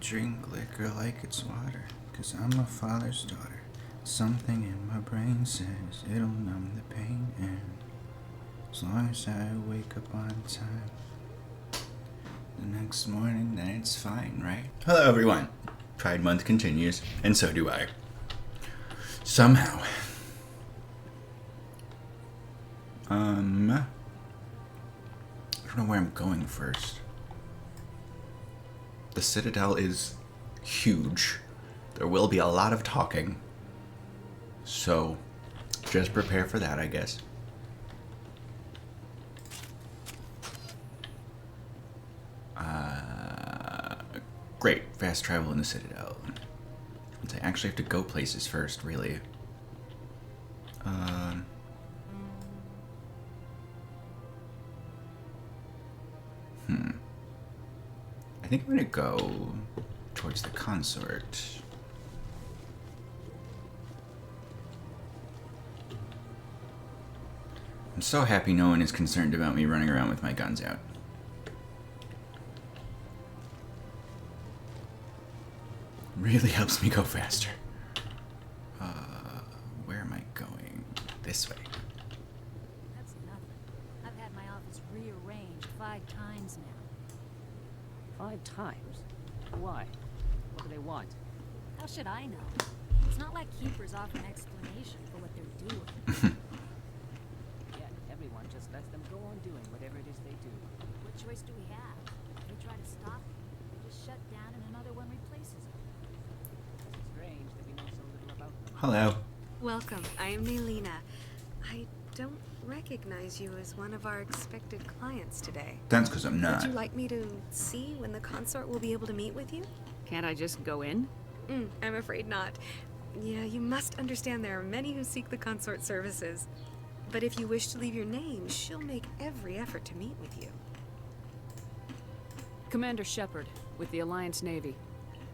drink liquor like it's water, 'cause I'm a father's daughter. Something in my brain says it'll numb the pain, and as long as I wake up on time the next morning, then it's fine, right? Hello everyone. Pride Month continues, and so do I. Somehow. I don't know where I'm going first. The Citadel is huge. There will be a lot of talking. So, just prepare for that, I guess. Great. Fast travel in the Citadel. I actually have to go places first, really. I think I'm gonna go towards the consort. I'm so happy no one is concerned about me running around with my guns out. Really helps me go faster. Where am I going? This way. That's nothing. I've had my office rearranged 5 times now. 5 times? Why? What do they want? How should I know? It's not like keepers offer an explanation for what they're doing. Yet everyone just lets them go on doing whatever it is they do. What choice do we have? If we try to stop them, they just shut down and another one replaces them. It's strange that we know so little about them. Hello. Welcome. I am Nelina. I don't recognize you as one of our expected clients today. That's because I'm not. Would you like me to see when the consort will be able to meet with you? Can't I just go in? I'm afraid not. Yeah, you must understand there are many who seek the consort services. But if you wish to leave your name, she'll make every effort to meet with you. Commander Shepard, with the Alliance Navy.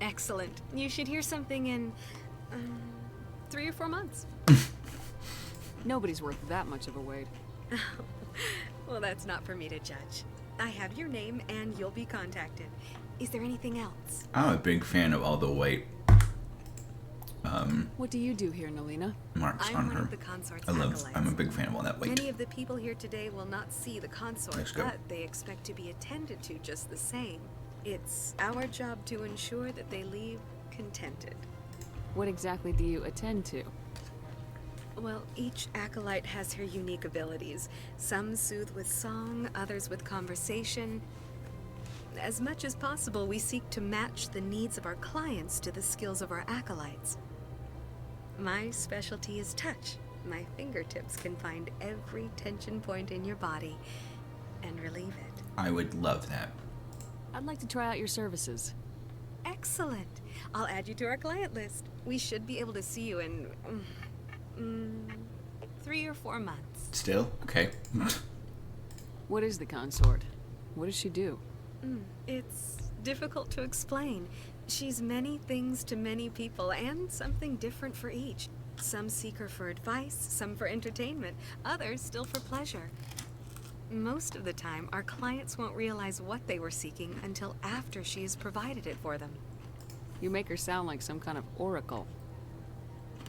Excellent. You should hear something in 3 or 4 months. Nobody's worth that much of a wait. Well, that's not for me to judge. I have your name and you'll be contacted. Is there anything else? I'm a big fan of all the white What do you do here, Nelina? marks I'm on one her. of the consort's I'm a acolytes. big fan of all that white. Many of the people here today will not see the consort, Let's go. but they expect to be attended to just the same. It's our job to ensure that they leave contented. What exactly do you attend to? Well, each acolyte has her unique abilities. Some soothe with song, others with conversation. As much as possible, we seek to match the needs of our clients to the skills of our acolytes. My specialty is touch. My fingertips can find every tension point in your body and relieve it. I would love that. I'd like to try out your services. Excellent. I'll add you to our client list. We should be able to see you in 3 or 4 months. Still? Okay. What is the consort? What does she do? It's difficult to explain. She's many things to many people, and something different for each. Some seek her for advice, some for entertainment, others still for pleasure. Most of the time, our clients won't realize what they were seeking until after she has provided it for them. You make her sound like some kind of oracle.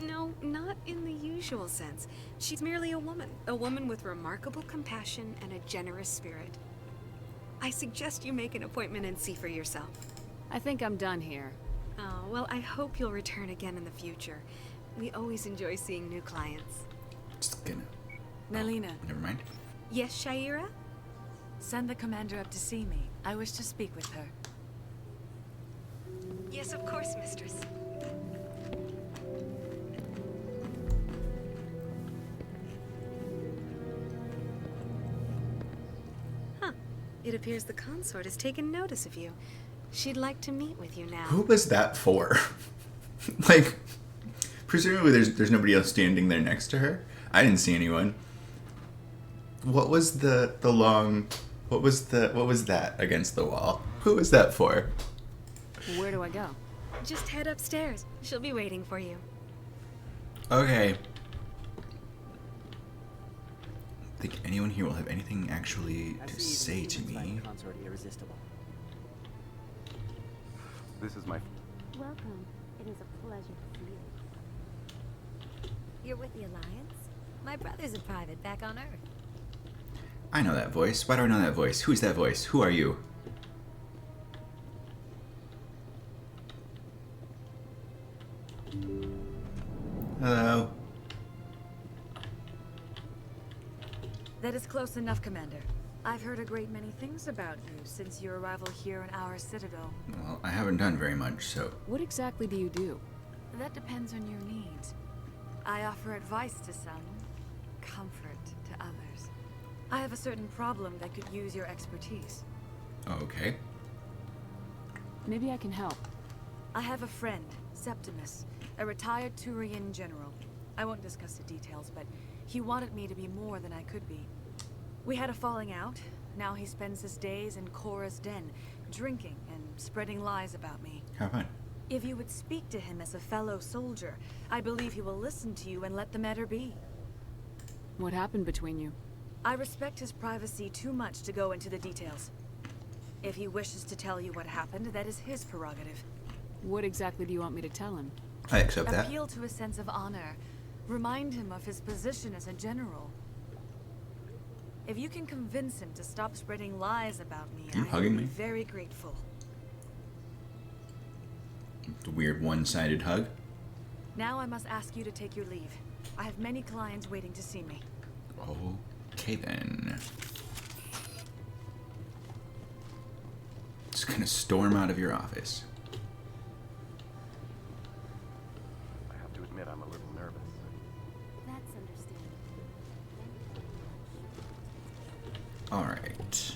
No, not in the usual sense. She's merely a woman with remarkable compassion and a generous spirit. I suggest you make an appointment and see for yourself. I think I'm done here. Oh, well, I hope you'll return again in the future. We always enjoy seeing new clients. Just gonna. Nelina, Never mind. Yes, Shaira? send the commander up to see me. I wish to speak with her. Yes, of course, mistress. Huh. It appears the consort has taken notice of you. She'd like to meet with you now. Who was that for? Like, presumably there's nobody else standing there next to her. I didn't see anyone. What was the long? What was that against the wall? Who was that for? Where do I go? Just head upstairs. She'll be waiting for you. Okay. Think anyone here will have anything actually to say to me? Consort irresistible. This is my... Welcome. It is a pleasure to see you. You're with the Alliance? My brother's a private back on Earth. I know that voice. Why do I know that voice? Who's that voice? Who are you? Hello. That is close enough, Commander. I've heard a great many things about you since your arrival here in our citadel. Well, I haven't done very much, so... What exactly do you do? That depends on your needs. I offer advice to some, comfort to others. I have a certain problem that could use your expertise. Okay. Maybe I can help. I have a friend, Septimus, a retired Turian general. I won't discuss the details, but he wanted me to be more than I could be. We had a falling out. Now he spends his days in Cora's den, drinking and spreading lies about me. Have fun. If you would speak to him as a fellow soldier, I believe he will listen to you and let the matter be. What happened between you? I respect his privacy too much to go into the details. If he wishes to tell you what happened, that is his prerogative. What exactly do you want me to tell him? I accept that. Appeal to his sense of honor. Remind him of his position as a general. If you can convince him to stop spreading lies about me, You I will hugging be me? very grateful. The weird one-sided hug. Now I must ask you to take your leave. I have many clients waiting to see me. Okay then. Just gonna storm out of your office. I have to admit I'm a little nervous. That's understandable. Alright.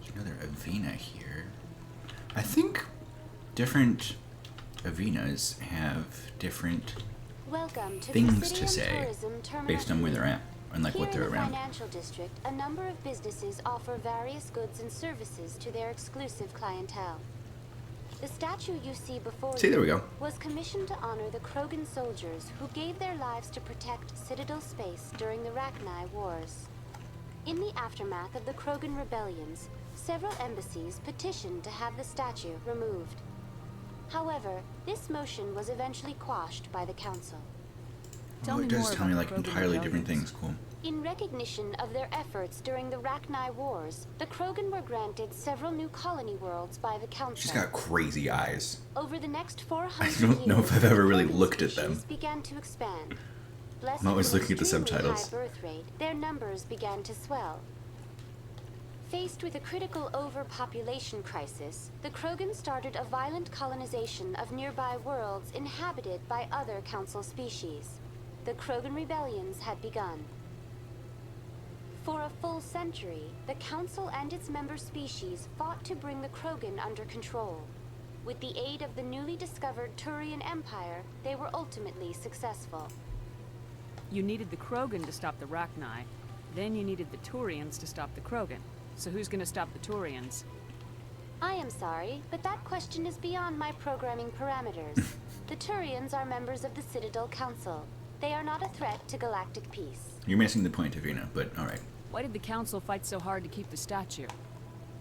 There's another Avena here. I think different Avenas have different Welcome to things Presidium to say Tourism Terminal based on where they're at and like Here what they're in the around. financial district, a number of businesses offer various goods and services to their exclusive clientele. The statue you see before See, you there we go. was commissioned to honor the Krogan soldiers who gave their lives to protect Citadel space during the Rachni Wars. In the aftermath of the Krogan rebellions, several embassies petitioned to have the statue removed. However, this motion was eventually quashed by the council. Tell Oh, me it does more tell about me the like Krogan entirely different rebellions. things. Cool. In recognition of their efforts during the Rachni Wars, the Krogan were granted several new colony worlds by the council. She's got crazy eyes. Over the next 400 I don't know years, if I've ever the really Krogan looked at them. species began to expand. Blessed I'm always with looking at the extremely subtitles. high birth rate, their numbers began to swell. Faced with a critical overpopulation crisis, the Krogan started a violent colonization of nearby worlds inhabited by other council species. The Krogan rebellions had begun. For a full century, the council and its member species fought to bring the Krogan under control. With the aid of the newly discovered Turian Empire, they were ultimately successful. You needed the Krogan to stop the Rachni. Then you needed the Turians to stop the Krogan. So who's gonna stop the Turians? I am sorry, but that question is beyond my programming parameters. The Turians are members of the Citadel Council. They are not a threat to galactic peace. You're missing the point, Avena, but alright. Why did the Council fight so hard to keep the statue?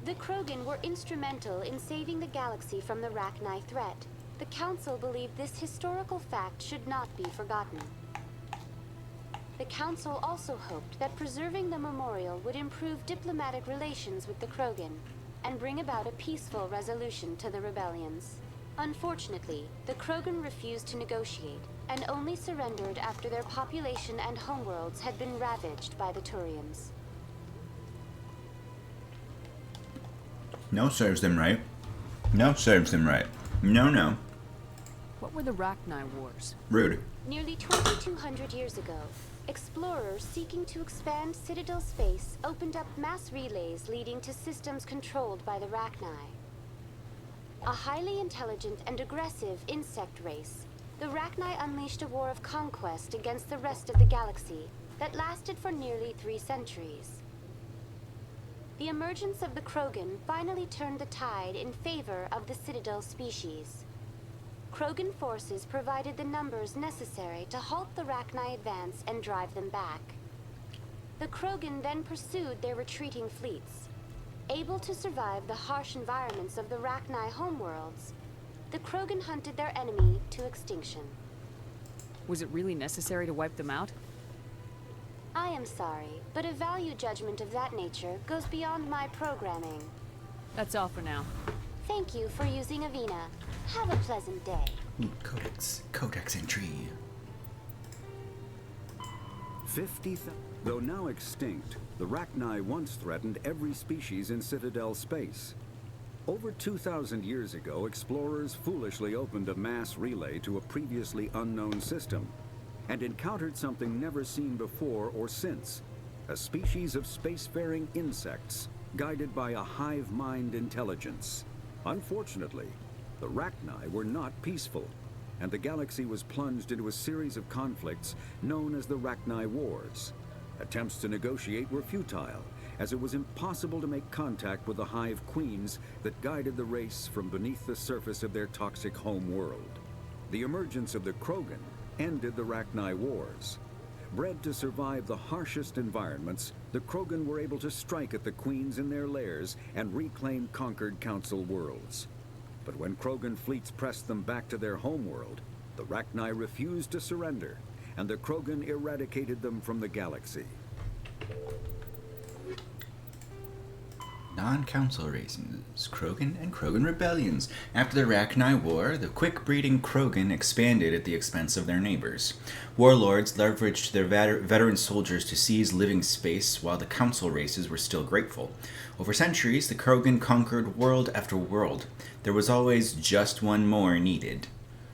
The Krogan were instrumental in saving the galaxy from the Rachni threat. The Council believed this historical fact should not be forgotten. The Council also hoped that preserving the memorial would improve diplomatic relations with the Krogan and bring about a peaceful resolution to the rebellions. Unfortunately, the Krogan refused to negotiate and only surrendered after their population and homeworlds had been ravaged by the Turians. No serves them right. No serves them right. No, no. What were the Rachni Wars? Rude. Nearly 2,200 years ago, explorers seeking to expand Citadel space opened up mass relays leading to systems controlled by the Rachni. A highly intelligent and aggressive insect race, the Rachni unleashed a war of conquest against the rest of the galaxy that lasted for nearly 3 centuries. The emergence of the Krogan finally turned the tide in favor of the Citadel species. Krogan forces provided the numbers necessary to halt the Rachni advance and drive them back. The Krogan then pursued their retreating fleets. Able to survive the harsh environments of the Rachni homeworlds, the Krogan hunted their enemy to extinction. Was it really necessary to wipe them out? I am sorry, but a value judgment of that nature goes beyond my programming. That's all for now. Thank you for using Avena. Have a pleasant day. Ooh, codex entry. 50,000. Though now extinct, the Rachni once threatened every species in Citadel space. Over 2,000 years ago, explorers foolishly opened a mass relay to a previously unknown system and encountered something never seen before or since, a species of spacefaring insects guided by a hive mind intelligence. Unfortunately, the Rachni were not peaceful, and the galaxy was plunged into a series of conflicts known as the Rachni Wars. Attempts to negotiate were futile, as it was impossible to make contact with the hive queens that guided the race from beneath the surface of their toxic home world. The emergence of the Krogan ended the Rachni Wars. Bred to survive the harshest environments, the Krogan were able to strike at the queens in their lairs and reclaim conquered Council worlds. But when Krogan fleets pressed them back to their homeworld, the Rachni refused to surrender, and the Krogan eradicated them from the galaxy. Non-council races, Krogan and Krogan rebellions. After the Rachni War, the quick-breeding Krogan expanded at the expense of their neighbors. Warlords leveraged their veteran soldiers to seize living space, while the council races were still grateful. Over centuries, the Krogan conquered world after world. There was always just one more needed.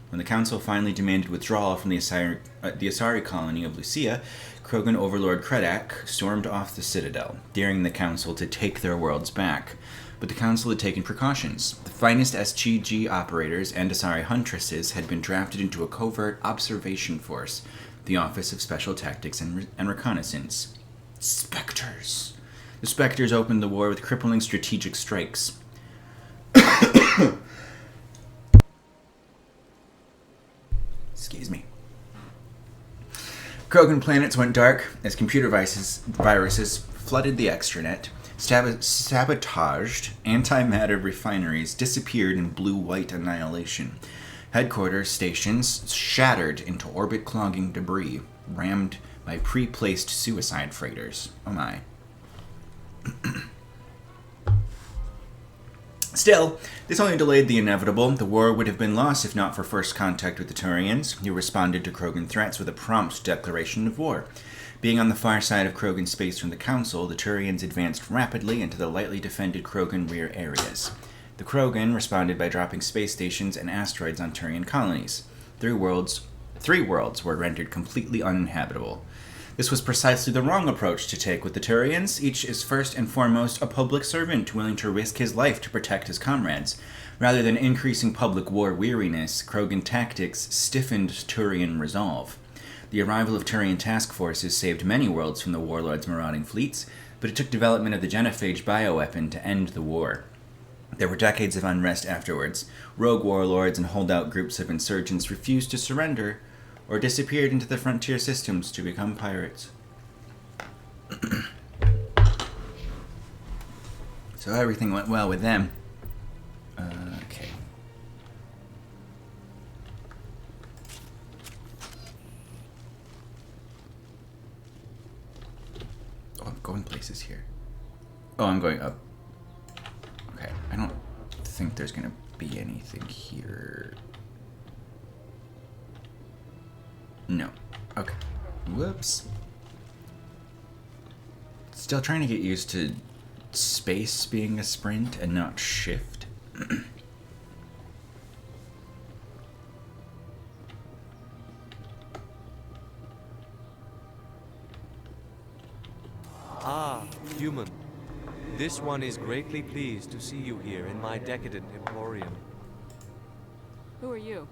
When the council finally demanded withdrawal from the Asari colony of Lucia, Krogan overlord Kredak stormed off the citadel, daring the council to take their worlds back. But the council had taken precautions. The finest SGG operators and Asari huntresses had been drafted into a covert observation force, the Office of Special Tactics and Reconnaissance. Spectres. The Spectres opened the war with crippling strategic strikes. Excuse me. Krogan planets went dark as computer viruses flooded the extranet, sabotaged antimatter refineries, disappeared in blue-white annihilation. Headquarters stations shattered into orbit-clogging debris, rammed by pre-placed suicide freighters. Oh my. Still, this only delayed the inevitable. The war would have been lost if not for first contact with the Turians, who responded to Krogan threats with a prompt declaration of war. Being on the far side of Krogan space from the Council, the Turians advanced rapidly into the lightly defended Krogan rear areas. The Krogan responded by dropping space stations and asteroids on Turian colonies. Three worlds were rendered completely uninhabitable. This was precisely the wrong approach to take with the Turians. Each is first and foremost a public servant willing to risk his life to protect his comrades. Rather than increasing public war weariness, Krogan tactics stiffened Turian resolve. The arrival of Turian task forces saved many worlds from the warlords' marauding fleets, but it took development of the genophage bioweapon to end the war. There were decades of unrest afterwards. Rogue warlords and holdout groups of insurgents refused to surrender, or disappeared into the frontier systems to become pirates. So everything went well with them. Okay. Oh, I'm going places here. Oh, I'm going up. Okay, I don't think there's gonna be anything here. No. Okay. Whoops. Still trying to get used to space being a sprint and not shift. Ah, human. This one is greatly pleased to see you here in my decadent emporium. Who are you?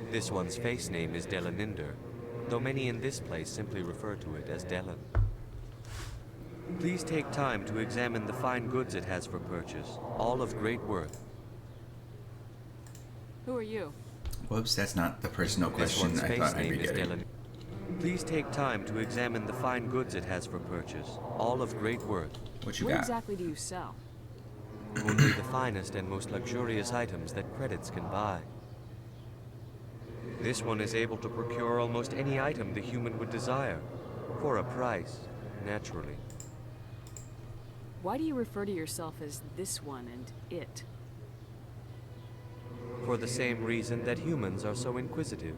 This one's face name is Delaninder, though many in this place simply refer to it as Delan. Please take time to examine the fine goods it has for purchase, all of great worth. Who are you? Whoops, that's not the personal This question one's I face thought I'd name be is getting. Dylan. Please take time to examine the fine goods it has for purchase, all of great worth. What you What got? exactly do you sell? Only the finest and most luxurious items that credits can buy. This one is able to procure almost any item the human would desire, for a price, naturally. Why do you refer to yourself as this one and it? For the same reason that humans are so inquisitive.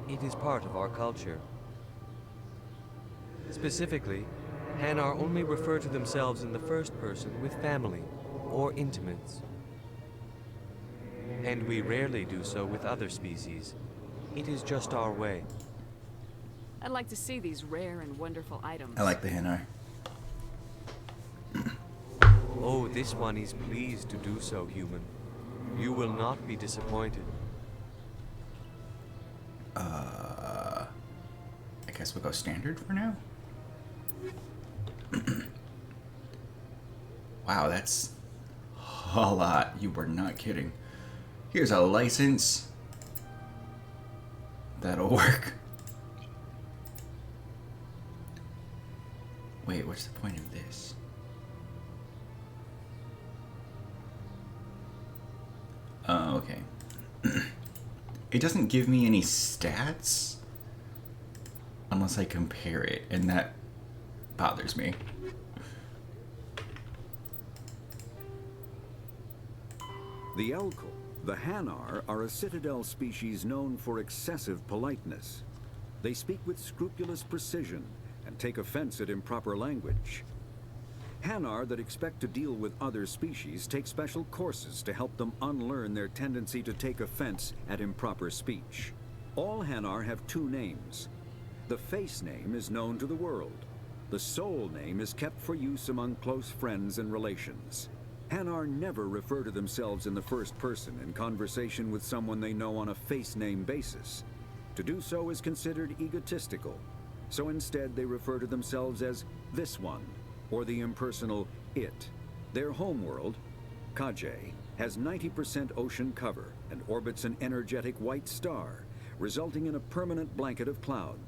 It is part of our culture. Specifically, Hanar only refer to themselves in the first person with family or intimates. And we rarely do so with other species. It is just our way. I'd like to see these rare and wonderful items. I like the Hanar. Oh, this one is pleased to do so, human. You will not be disappointed. I guess we'll go standard for now. Wow, that's a lot. You were not kidding. Here's a license. That'll work. Wait, what's the point of this? Oh, okay. It doesn't give me any stats unless I compare it, and that bothers me. The Elkul, the Hanar, are a citadel species known for excessive politeness. They speak with scrupulous precision and take offense at improper language. Hanar that expect to deal with other species take special courses to help them unlearn their tendency to take offense at improper speech. All Hanar have two names. The face name is known to the world. The soul name is kept for use among close friends and relations. Hanar never refer to themselves in the first person in conversation with someone they know on a face name basis. To do so is considered egotistical, so instead they refer to themselves as this one, or the impersonal it. Their homeworld, Kajay, has 90% ocean cover and orbits an energetic white star, resulting in a permanent blanket of cloud.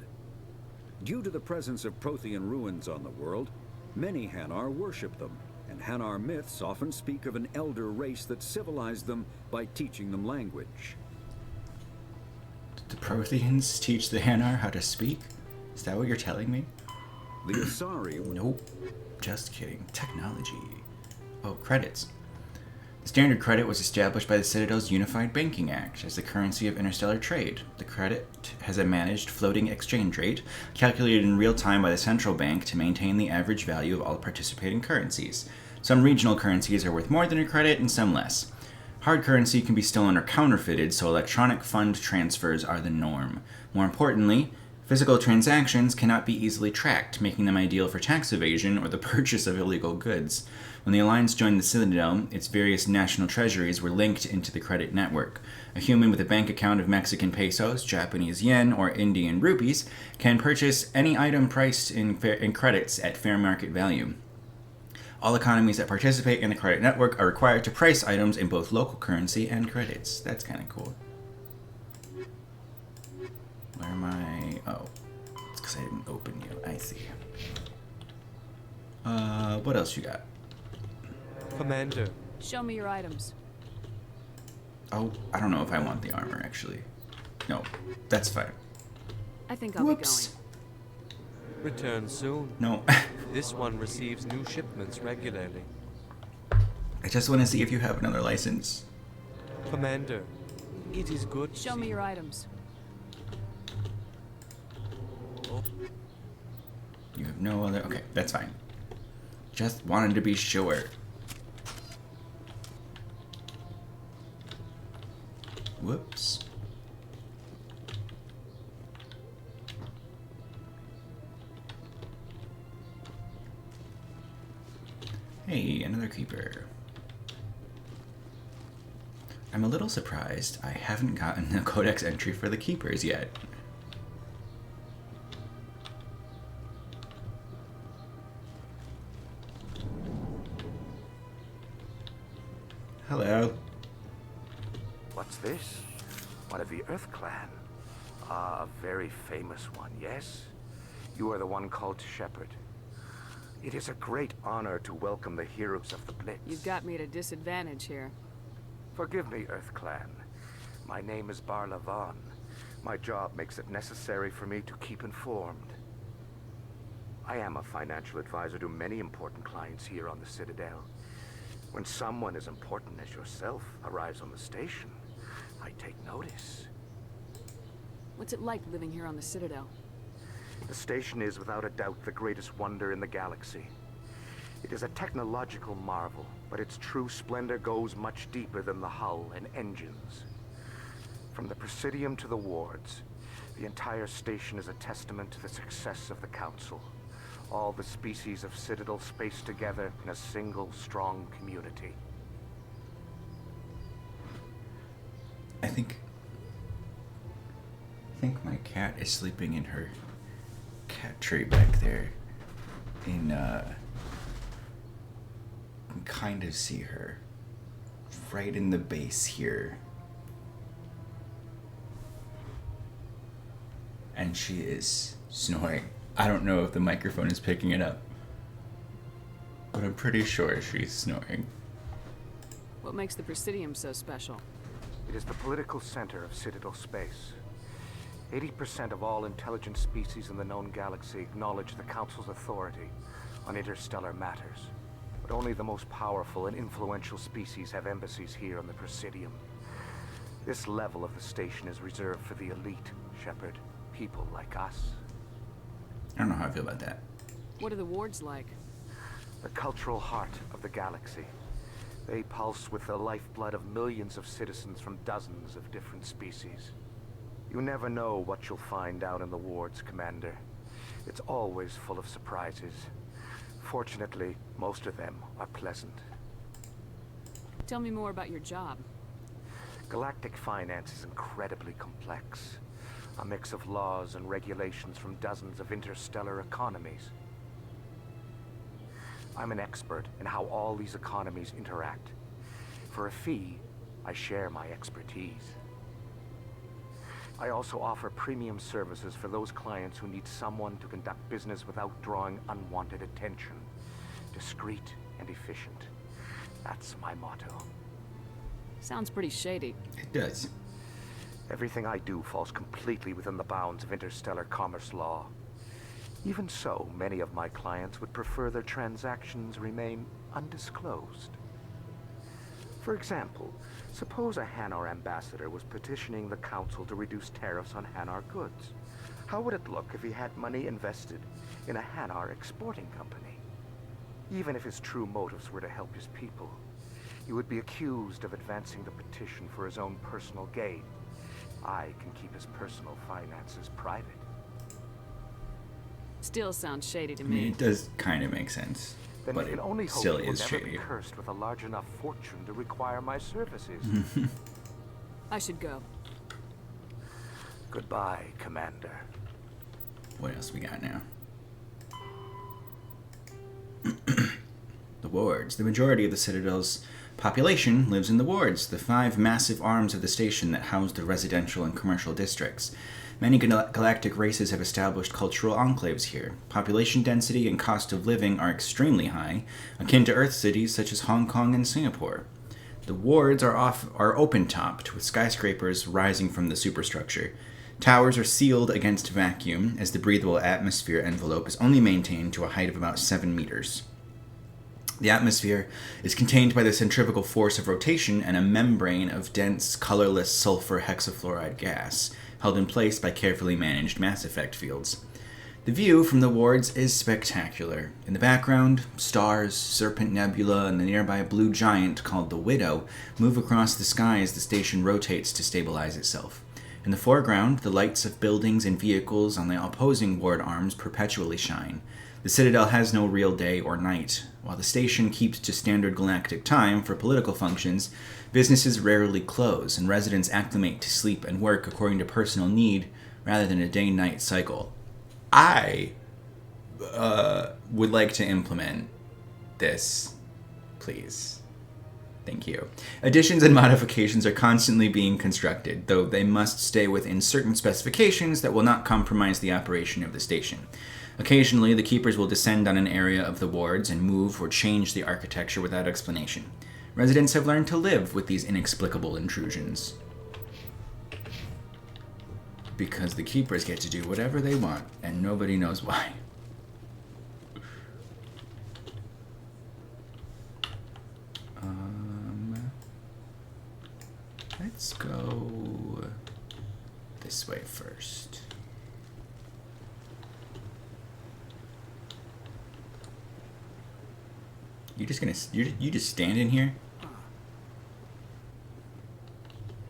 Due to the presence of Prothean ruins on the world, many Hanar worship them, and Hanar myths often speak of an elder race that civilized them by teaching them language. Did the Protheans teach the Hanar how to speak? Is that what you're telling me? The Asari... Nope. Just kidding. Technology. Oh, credits. The standard credit was established by the Citadel's Unified Banking Act as the currency of interstellar trade. The credit has a managed floating exchange rate, calculated in real time by the central bank to maintain the average value of all participating currencies. Some regional currencies are worth more than a credit and some less. Hard currency can be stolen or counterfeited, so electronic fund transfers are the norm. More importantly, physical transactions cannot be easily tracked, making them ideal for tax evasion or the purchase of illegal goods. When the Alliance joined the Citadel, its various national treasuries were linked into the credit network. A human with a bank account of Mexican pesos, Japanese yen, or Indian rupees can purchase any item priced in credits at fair market value. All economies that participate in the credit network are required to price items in both local currency and credits. That's kind of cool. Where am I? Oh, it's because I didn't open you. I see. What else you got? Commander. Show me your items. Oh, I don't know if I want the armor, actually. No, that's fine. I think I'll Whoops. be going. Return soon. No. This one receives new shipments regularly. I just want to see if you have another license. Commander, it is good to Show me see- your items. You have no other... Okay, that's fine. Just wanted to be sure. Whoops. Hey, another keeper. I'm a little surprised I haven't gotten the codex entry for the keepers yet. Hello. What's this? One of the Earth Clan. Ah, a very famous one, yes? You are the one called Shepard. It is a great honor to welcome the heroes of the Blitz. You've got me at a disadvantage here. Forgive me, Earth Clan. My name is Barla Vaughn. My job makes it necessary for me to keep informed. I am a financial advisor to many important clients here on the Citadel. When someone as important as yourself arrives on the station, I take notice. What's it like living here on the Citadel? The station is without a doubt the greatest wonder in the galaxy. It is a technological marvel, but its true splendor goes much deeper than the hull and engines. From the Presidium to the wards, the entire station is a testament to the success of the Council. All the species of Citadel spaced together in a single strong community. I think my cat is sleeping in her cat tree back there. I can kind of see her right in the base here. And she is snoring. I don't know if the microphone is picking it up, but I'm pretty sure she's snoring. What makes the Presidium so special? It is the political center of Citadel space. 80% of all intelligent species in the known galaxy acknowledge the Council's authority on interstellar matters. But only the most powerful and influential species have embassies here on the Presidium. This level of the station is reserved for the elite, Shepard. People like us. I don't know how I feel about that. What are the wards like? The cultural heart of the galaxy. They pulse with the lifeblood of millions of citizens from dozens of different species. You never know what you'll find out in the wards, Commander. It's always full of surprises. Fortunately, most of them are pleasant. Tell me more about your job. Galactic finance is incredibly complex. A mix of laws and regulations from dozens of interstellar economies. I'm an expert in how all these economies interact. For a fee, I share my expertise. I also offer premium services for those clients who need someone to conduct business without drawing unwanted attention. Discreet and efficient. That's my motto. Sounds pretty shady. It does. Everything I do falls completely within the bounds of interstellar commerce law. Even so, many of my clients would prefer their transactions remain undisclosed. For example, suppose a Hanar ambassador was petitioning the Council to reduce tariffs on Hanar goods. How would it look if he had money invested in a Hanar exporting company? Even if his true motives were to help his people, he would be accused of advancing the petition for his own personal gain. I can keep his personal finances private. Still sounds shady to I mean, me. it does kind of make sense, Then but you can it only hope still he will is never be shady. cursed with a large enough fortune to require my services. I should go. Goodbye, Commander. What else we got now? The wards. The majority of the Citadel's population lives in the wards, the 5 massive arms of the station that house the residential and commercial districts. Many galactic races have established cultural enclaves here. Population density and cost of living are extremely high, akin to Earth cities such as Hong Kong and Singapore. The wards are open-topped, with skyscrapers rising from the superstructure. Towers are sealed against vacuum, as the breathable atmosphere envelope is only maintained to a height of about 7 meters. The atmosphere is contained by the centrifugal force of rotation and a membrane of dense, colorless sulfur hexafluoride gas, held in place by carefully managed mass effect fields. The view from the wards is spectacular. In the background, stars, Serpent Nebula, and the nearby blue giant called the Widow move across the sky as the station rotates to stabilize itself. In the foreground, the lights of buildings and vehicles on the opposing ward arms perpetually shine. The Citadel has no real day or night. While the station keeps to standard galactic time for political functions, businesses rarely close, and residents acclimate to sleep and work according to personal need rather than a day-night cycle. I would like to implement this, please. Thank you. Additions and modifications are constantly being constructed, though they must stay within certain specifications that will not compromise the operation of the station. Occasionally, the keepers will descend on an area of the wards and move or change the architecture without explanation. Residents have learned to live with these inexplicable intrusions. Because the keepers get to do whatever they want, and nobody knows why. Let's go this way first. You just stand in here?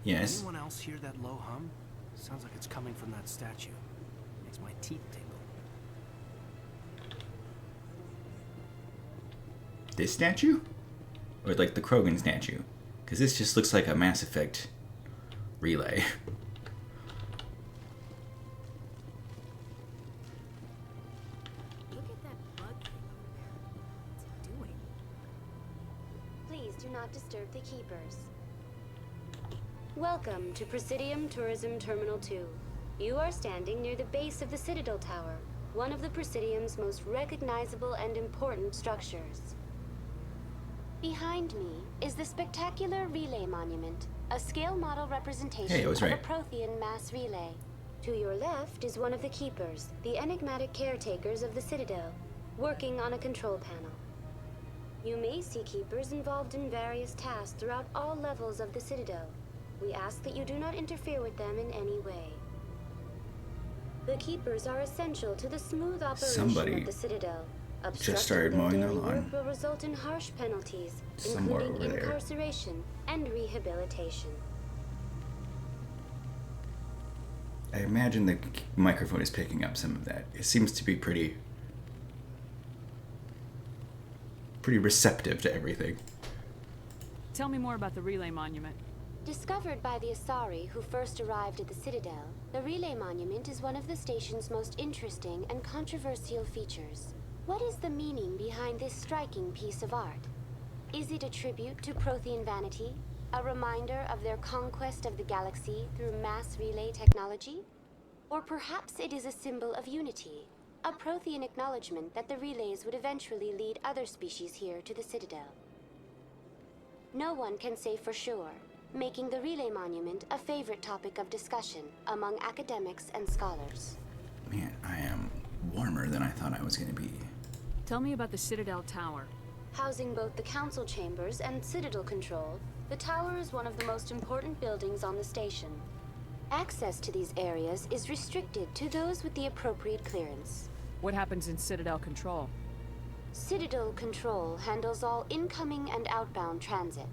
Yes. Anyone else hear that low hum? Sounds like it's coming from that statue. Makes my teeth tingle. This statue? Or like the Krogan statue? Because this just looks like a Mass Effect relay. Look at that bug thing over there. What's it doing? Please do not disturb the keepers. Welcome to Presidium Tourism Terminal 2. You are standing near the base of the Citadel Tower, one of the Presidium's most recognizable and important structures. Behind me is the spectacular Relay Monument, a scale model representation of a Prothean mass relay. To your left is one of the keepers, the enigmatic caretakers of the Citadel, working on a control panel. You may see keepers involved in various tasks throughout all levels of the Citadel. We ask that you do not interfere with them in any way. The keepers are essential to the smooth operation of the Citadel. Just started mowing their lawn. Will result in harsh penalties, including incarceration and rehabilitation. I imagine the microphone is picking up some of that. It seems to be pretty receptive to everything. Tell me more about the Relay Monument. Discovered by the Asari who first arrived at the Citadel, the Relay Monument is one of the station's most interesting and controversial features. What is the meaning behind this striking piece of art? Is it a tribute to Prothean vanity? A reminder of their conquest of the galaxy through mass relay technology? Or perhaps it is a symbol of unity, a Prothean acknowledgement that the relays would eventually lead other species here to the Citadel. No one can say for sure, making the Relay Monument a favorite topic of discussion among academics and scholars. Man, I am warmer than I thought I was going to be. Tell me about the Citadel Tower. Housing both the council chambers and Citadel control, the tower is one of the most important buildings on the station. Access to these areas is restricted to those with the appropriate clearance. What happens in Citadel control? Citadel control handles all incoming and outbound transit.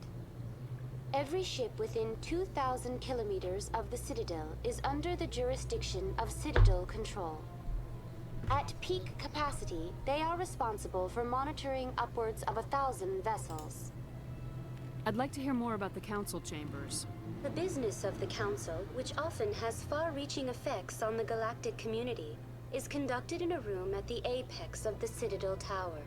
Every ship within 2,000 kilometers of the Citadel is under the jurisdiction of Citadel control. At peak capacity, they are responsible for monitoring upwards of 1,000 vessels. I'd like to hear more about the council chambers. The business of the council, which often has far-reaching effects on the galactic community, is conducted in a room at the apex of the Citadel Tower.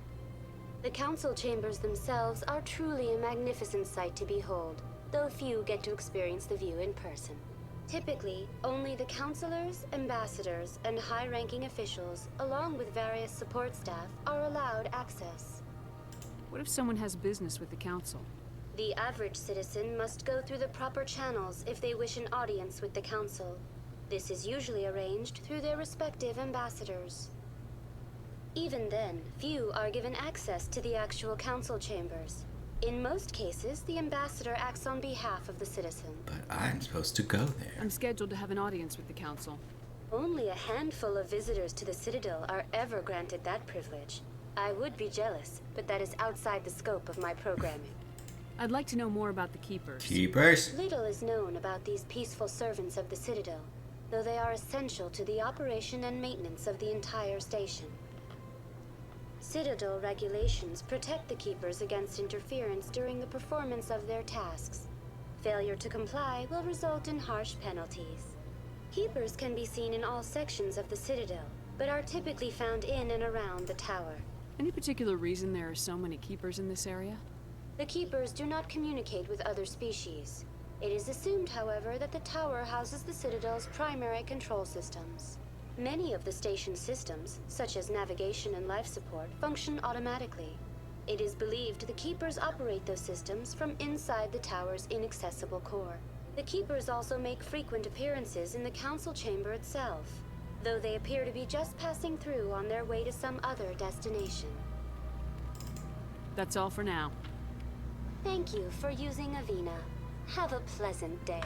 The council chambers themselves are truly a magnificent sight to behold, though few get to experience the view in person. Typically, only the councilors, ambassadors, and high-ranking officials, along with various support staff, are allowed access. What if someone has business with the council? The average citizen must go through the proper channels if they wish an audience with the council. This is usually arranged through their respective ambassadors. Even then, few are given access to the actual council chambers. In most cases, the ambassador acts on behalf of the citizen. But I'm supposed to go there. I'm scheduled to have an audience with the council. Only a handful of visitors to the Citadel are ever granted that privilege. I would be jealous, but that is outside the scope of my programming. I'd like to know more about the Keepers. Keepers? Little is known about these peaceful servants of the Citadel, though they are essential to the operation and maintenance of the entire station. Citadel regulations protect the Keepers against interference during the performance of their tasks. Failure to comply will result in harsh penalties. Keepers can be seen in all sections of the Citadel, but are typically found in and around the tower. Any particular reason there are so many Keepers in this area? The Keepers do not communicate with other species. It is assumed, however, that the tower houses the Citadel's primary control systems. Many of the station's systems, such as navigation and life support, function automatically. It is believed the Keepers operate those systems from inside the tower's inaccessible core. The Keepers also make frequent appearances in the Council chamber itself, though they appear to be just passing through on their way to some other destination. That's all for now. Thank you for using Avina. Have a pleasant day.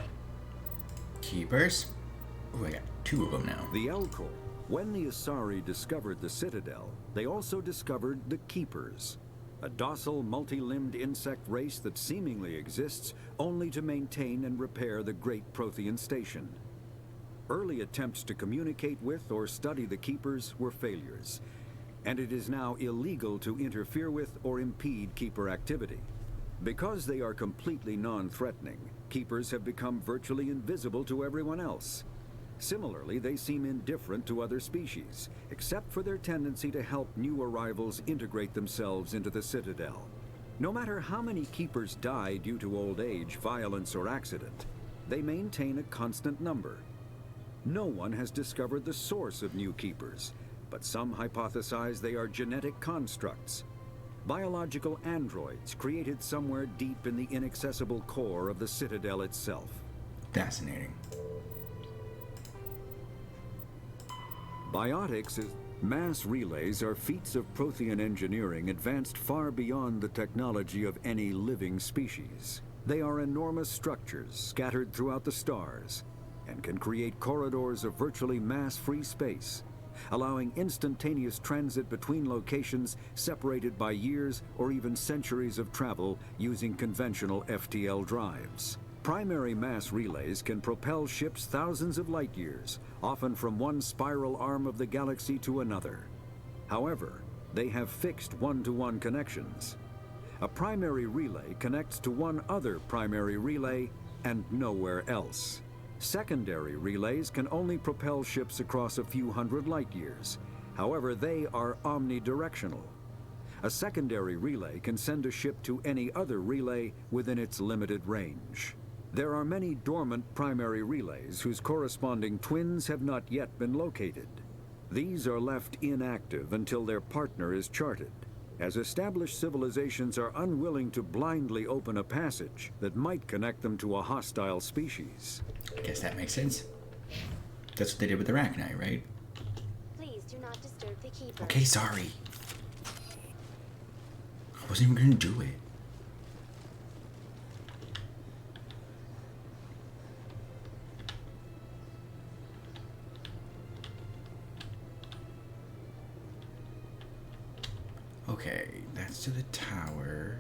Keepers? Ooh, I got 2 of them now. The Elcor. When the Asari discovered the Citadel, they also discovered the Keepers, a docile, multi-limbed insect race that seemingly exists only to maintain and repair the Great Prothean Station. Early attempts to communicate with or study the Keepers were failures, and it is now illegal to interfere with or impede Keeper activity. Because they are completely non-threatening, Keepers have become virtually invisible to everyone else. Similarly, they seem indifferent to other species, except for their tendency to help new arrivals integrate themselves into the Citadel. No matter how many Keepers die due to old age, violence, or accident, they maintain a constant number. No one has discovered the source of new Keepers, but some hypothesize they are genetic constructs. Biological androids created somewhere deep in the inaccessible core of the Citadel itself. Fascinating. Biotics is... Mass relays are feats of Prothean engineering advanced far beyond the technology of any living species. They are enormous structures scattered throughout the stars and can create corridors of virtually mass-free space, allowing instantaneous transit between locations separated by years or even centuries of travel using conventional FTL drives. Primary mass relays can propel ships thousands of light years, often from one spiral arm of the galaxy to another. However, they have fixed one-to-one connections. A primary relay connects to one other primary relay and nowhere else. Secondary relays can only propel ships across a few hundred light years. However, they are omnidirectional. A secondary relay can send a ship to any other relay within its limited range. There are many dormant primary relays whose corresponding twins have not yet been located. These are left inactive until their partner is charted, as established civilizations are unwilling to blindly open a passage that might connect them to a hostile species. I guess that makes sense. That's what they did with the Arachni, right? Please do not disturb the Keeper. Okay, sorry. I wasn't even gonna do it. Okay, that's to the tower.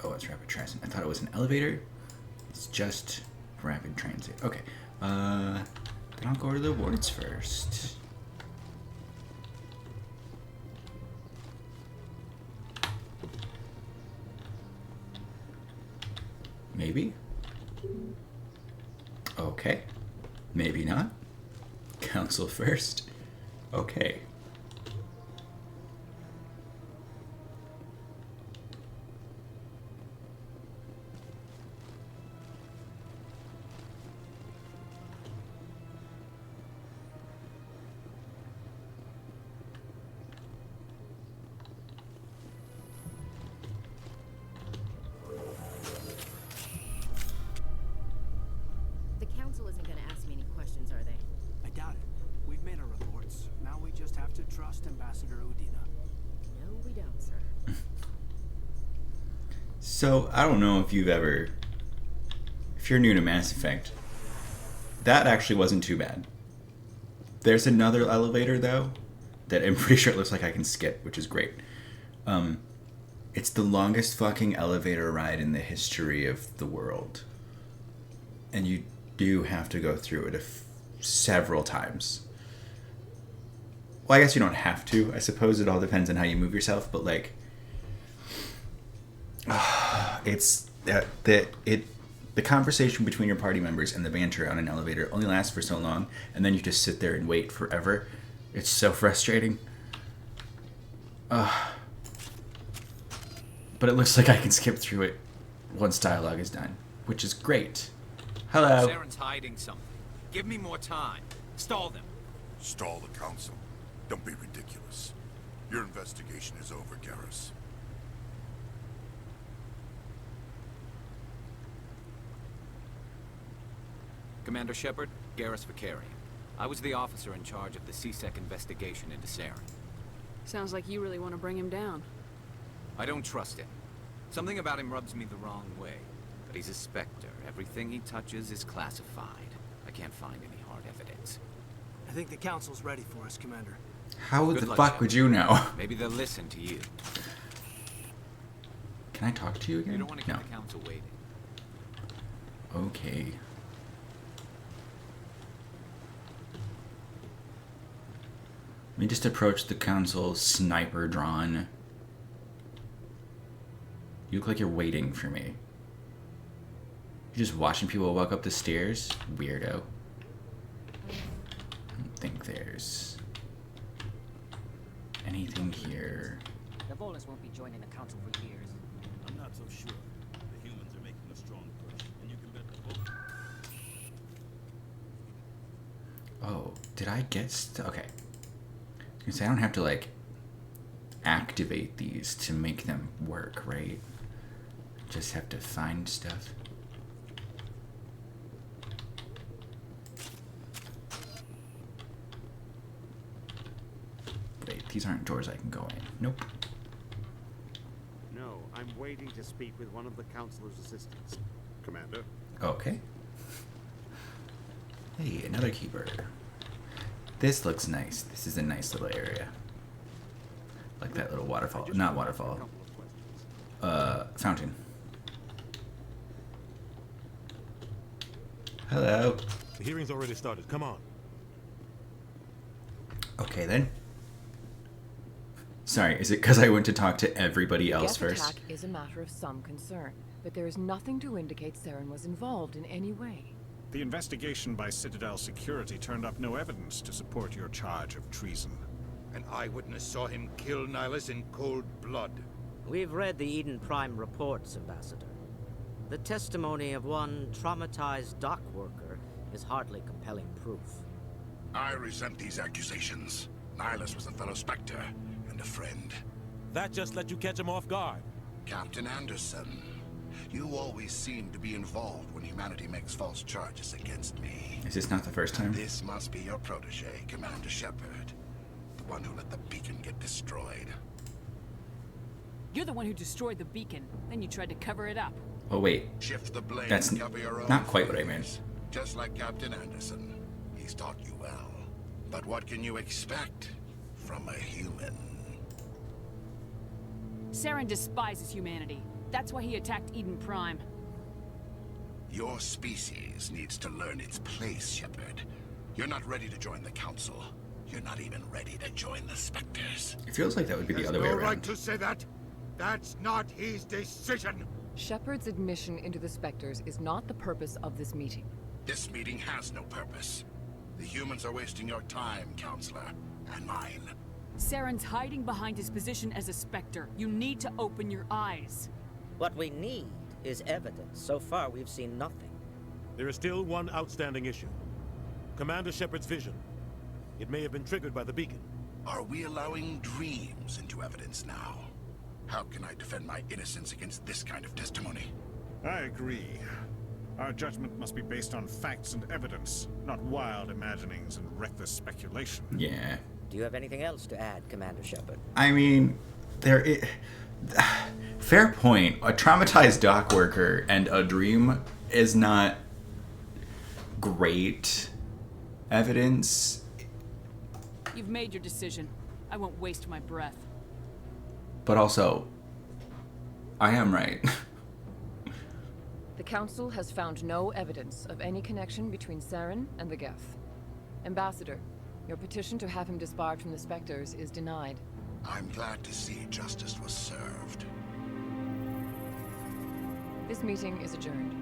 Oh, it's rapid transit. I thought it was an elevator. It's just rapid transit. Okay. Then I'll go to the wards first. Maybe. Okay. Maybe not. Council first. Okay. The council isn't going to ask me any questions, are they? I doubt it. We've made our reports. Now we just have to trust Ambassador Udina. No, we don't, sir. So, I don't know if you're new to Mass Effect, that actually wasn't too bad. There's another elevator, though, that I'm pretty sure it looks like I can skip, which is great. It's the longest fucking elevator ride in the history of the world. And you do have to go through it several times. Well, I guess you don't have to. I suppose it all depends on how you move yourself, but like, the conversation between your party members and the banter on an elevator only lasts for so long, and then you just sit there and wait forever. It's so frustrating. But it looks like I can skip through it once dialogue is done, which is great. Hello. Saren's hiding something. Give me more time. Stall them. Stall the council? Don't be ridiculous. Your investigation is over, Garrus. Commander Shepard, Garrus Vicarian. I was the officer in charge of the CSEC investigation into Saren. Sounds like you really want to bring him down. I don't trust him. Something about him rubs me the wrong way. But he's a Spectre. Everything he touches is classified. I can't find any hard evidence. I think the council's ready for us, Commander. How the fuck would you know? Maybe they'll listen to you. Can I talk to you again? You don't want to keep No. the council waiting. Okay. Let me just approach the council, sniper drawn. You look like you're waiting for me. You're just watching people walk up the stairs? Weirdo. I don't think there's anything here. The Volans won't be joining the council for years. I'm not so sure. The humans are making a strong push, and you can bet the Volans... Oh, did I get okay. Because I don't have to like activate these to make them work, right? Just have to find stuff. Wait, these aren't doors I can go in. Nope. No, I'm waiting to speak with one of the councilor's assistants. Commander? Okay. Hey, another keeper. This looks nice. This is a nice little area. Like that little waterfall. Not waterfall. Fountain. Hello. The hearing's already started. Come on. Okay, then. Sorry, is it because I went to talk to everybody else The first? attack is a matter of some concern, but there is nothing to indicate Saren was involved in any way. The investigation by Citadel Security turned up no evidence to support your charge of treason. An eyewitness saw him kill Nihilus in cold blood. We've read the Eden Prime reports, Ambassador. The testimony of one traumatized dock worker is hardly compelling proof. I resent these accusations. Nihilus was a fellow Spectre and a friend. That just let you catch him off guard. Captain Anderson, you always seem to be involved when humanity makes false charges against me. Is this not the first time? This must be your protege, Commander Shepard. The one who let the beacon get destroyed. You're the one who destroyed the beacon, then you tried to cover it up. Oh wait. Shift the blame. That's cover your own not quite what I failures. meant. Just like Captain Anderson. He's taught you well. But what can you expect from a human? Saren despises humanity. That's why he attacked Eden Prime. Your species needs to learn its place, Shepard. You're not ready to join the Council. You're not even ready to join the Spectres. It feels like that would be the other way No around. right to say that. That's not his decision. Shepard's admission into the Spectres is not the purpose of this meeting. This meeting has no purpose. The humans are wasting your time, Counselor, and mine. Saren's hiding behind his position as a Spectre. You need to open your eyes. What we need is evidence. So far, we've seen nothing. There is still one outstanding issue. Commander Shepard's vision. It may have been triggered by the beacon. Are we allowing dreams into evidence now? How can I defend my innocence against this kind of testimony? I agree. Our judgment must be based on facts and evidence, not wild imaginings and reckless speculation. Yeah. Do you have anything else to add, Commander Shepard? I mean, fair point. A traumatized dock worker and a dream is not great evidence. You've made your decision. I won't waste my breath. But also, I am right. The Council has found no evidence of any connection between Saren and the Geth. Ambassador, your petition to have him disbarred from the Spectres is denied. I'm glad to see justice was served. This meeting is adjourned.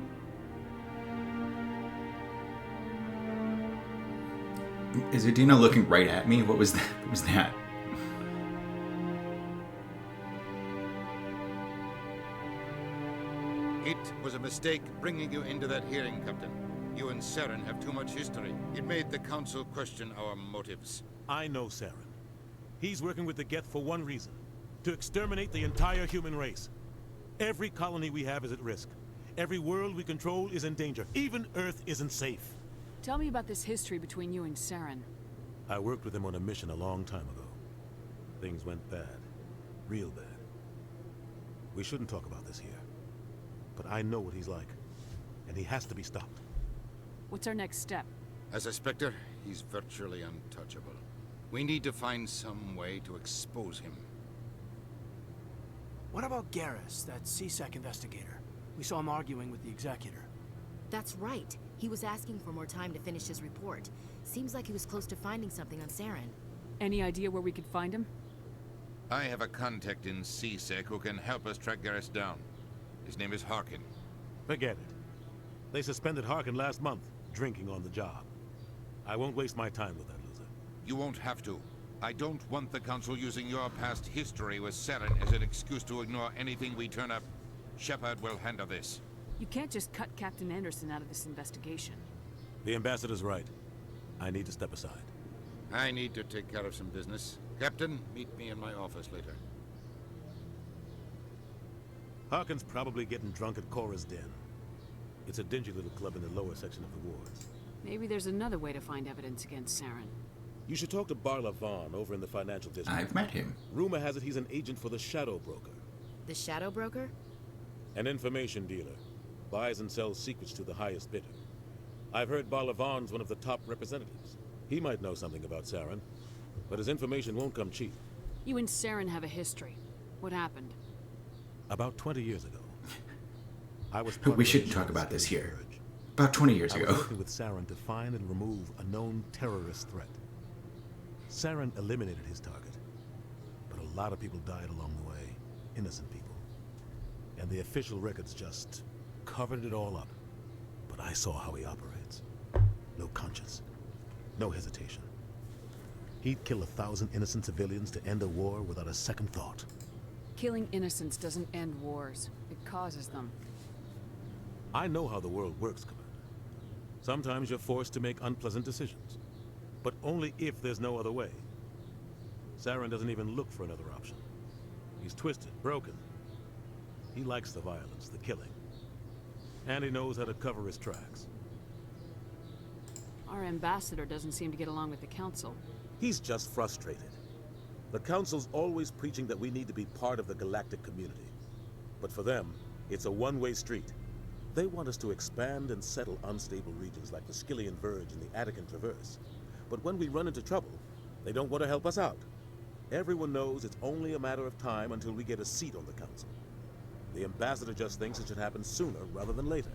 Is Adina looking right at me? What was that? What was that? It was a mistake bringing you into that hearing, Captain. You and Saren have too much history. It made the Council question our motives. I know Saren. He's working with the Geth for one reason. To exterminate the entire human race. Every colony we have is at risk. Every world we control is in danger. Even Earth isn't safe. Tell me about this history between you and Saren. I worked with him on a mission a long time ago. Things went bad. Real bad. We shouldn't talk about this here. But I know what he's like. And he has to be stopped. What's our next step? As a Spectre, he's virtually untouchable. We need to find some way to expose him. What about Garrus, that CSEC investigator? We saw him arguing with the Executor. That's right. He was asking for more time to finish his report. Seems like he was close to finding something on Saren. Any idea where we could find him? I have a contact in CSEC who can help us track Garrus down. His name is Harkin. Forget it. They suspended Harkin last month, drinking on the job. I won't waste my time with that loser. You won't have to. I don't want the Council using your past history with Saren as an excuse to ignore anything we turn up. Shepard will handle this. You can't just cut Captain Anderson out of this investigation. The Ambassador's right. I need to step aside. I need to take care of some business. Captain, meet me in my office later. Harkin's probably getting drunk at Cora's Den. It's a dingy little club in the lower section of the wards. Maybe there's another way to find evidence against Saren. You should talk to Barla Vaughn over in the financial district. I've met him. Rumor has it he's an agent for the Shadow Broker. The Shadow Broker? An information dealer. Buys and sells secrets to the highest bidder. I've heard Barla Vaughn's one of the top representatives. He might know something about Saren, but his information won't come cheap. You and Saren have a history. What happened? About 20 years ago. I was We should talk about this here. About 20 years ago. I was working with Saren to find and remove a known terrorist threat. Saren eliminated his target, but a lot of people died along the way. Innocent people. And the official records just covered it all up. But I saw how he operates. No conscience. No hesitation. He'd kill 1,000 innocent civilians to end a war without a second thought. Killing innocents doesn't end wars. It causes them. I know how the world works, Commander. Sometimes you're forced to make unpleasant decisions. But only if there's no other way. Saren doesn't even look for another option. He's twisted, broken. He likes the violence, the killing. And he knows how to cover his tracks. Our ambassador doesn't seem to get along with the Council. He's just frustrated. The Council's always preaching that we need to be part of the galactic community. But for them, it's a one-way street. They want us to expand and settle unstable regions like the Skillian Verge and the Attican Traverse. But when we run into trouble, they don't want to help us out. Everyone knows it's only a matter of time until we get a seat on the Council. The Ambassador just thinks it should happen sooner rather than later.